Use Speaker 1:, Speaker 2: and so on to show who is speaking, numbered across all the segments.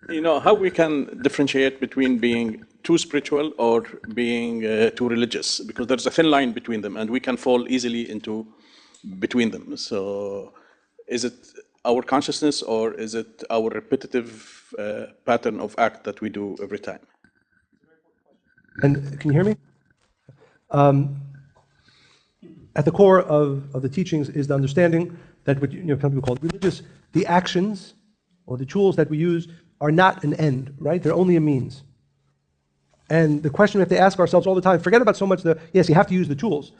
Speaker 1: How we can differentiate between being too spiritual or being too religious, because there's a thin line between them, and we can fall easily into between them. So, is it our consciousness or is it our repetitive pattern of act that we do every time?
Speaker 2: And can you hear me? At the core of the teachings is the understanding that what some people call religious, the actions or the tools that we use are not an end, right? They're only a means. And the question we have to ask ourselves all the time, forget about so much yes, you have to use the tools,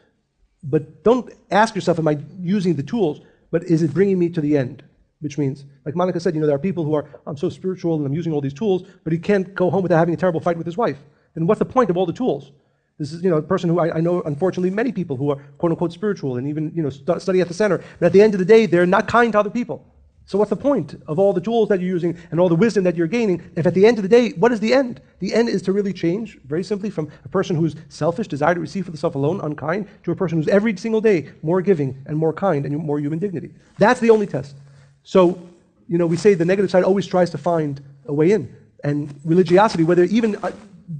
Speaker 2: but don't ask yourself, am I using the tools, but is it bringing me to the end? Which means, like Monica said, there are people who are, I'm so spiritual and I'm using all these tools, but he can't go home without having a terrible fight with his wife. Then what's the point of all the tools? This is, a person who I know, unfortunately, many people who are quote unquote spiritual and even, study at the center. But at the end of the day, they're not kind to other people. So what's the point of all the tools that you're using and all the wisdom that you're gaining if at the end of the day, what is the end? The end is to really change, very simply, from a person who's selfish, desire to receive for the self alone, unkind, to a person who's every single day more giving and more kind and more human dignity. That's the only test. So, we say the negative side always tries to find a way in. And religiosity, whether even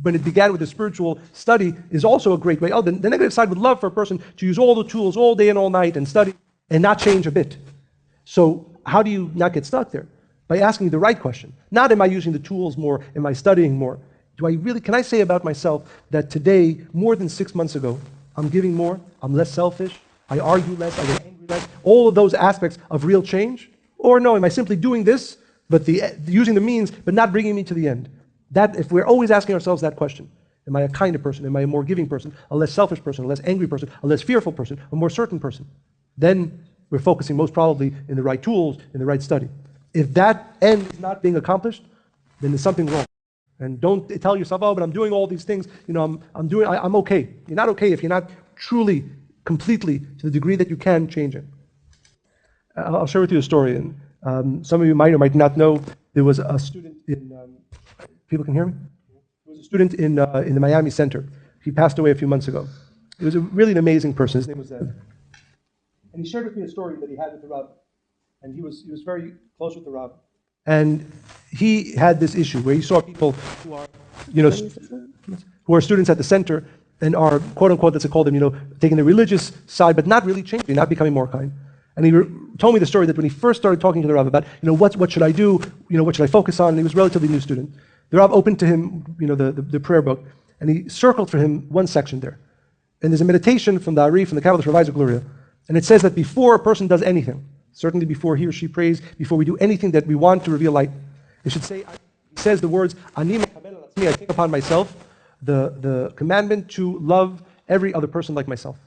Speaker 2: when it began with a spiritual study, is also a great way. The negative side would love for a person to use all the tools all day and all night and study and not change a bit. So how do you not get stuck there? By asking the right question. Not am I using the tools more, am I studying more? Can I say about myself that today, more than 6 months ago, I'm giving more, I'm less selfish, I argue less, I get angry less, all of those aspects of real change? Or no, am I simply doing this, but using the means, but not bringing me to the end? That, if we're always asking ourselves that question, am I a kinder person, am I a more giving person, a less selfish person, a less angry person, a less fearful person, a more certain person? Then we're focusing most probably in the right tools, in the right study. If that end is not being accomplished, then there's something wrong. And don't tell yourself, oh, but I'm doing all these things, I'm okay. You're not okay if you're not truly, completely, to the degree that you can change it. I'll share with you a story. And some of you might or might not know, there was a student in, people can hear me? There was a student in the Miami Center. He passed away a few months ago. He was really an amazing person. His name was Zev. And he shared with me a story that he had with the Rav. And he was very close with the Rav. And he had this issue where he saw people who are, who are students at the center and are, quote unquote, let's call them, taking the religious side, but not really changing, not becoming more kind. And he told me the story that when he first started talking to the Rav about, what should I do, what should I focus on, and he was a relatively new student. The Rav opened to him, the prayer book, and he circled for him one section there. And there's a meditation from the Ari, from the Kabbalistic Revised Gloria, and it says that before a person does anything, certainly before he or she prays, before we do anything that we want to reveal light, it should say, he says the words, Ani mekabel al atzmi, I take upon myself the commandment to love every other person like myself.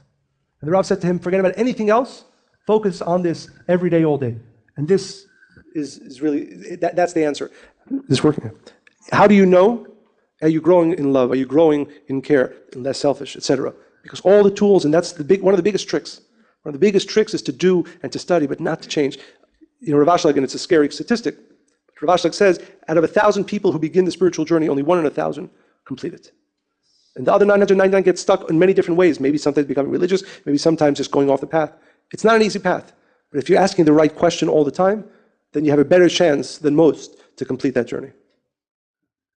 Speaker 2: And the Rav said to him, forget about anything else, focus on this every day, all day. And this is really, that's the answer. Is this working? How do you know? Are you growing in love? Are you growing in care, and less selfish, etc.? Because all the tools, and that's one of the biggest tricks. One of the biggest tricks is to do and to study, but not to change. Rav Ashlag, and it's a scary statistic, but Rav Ashlag says, out of 1,000 people who begin the spiritual journey, only 1 in 1,000 complete it. And the other 999 get stuck in many different ways, maybe sometimes becoming religious, maybe sometimes just going off the path. It's not an easy path, but if you're asking the right question all the time, then you have a better chance than most to complete that journey.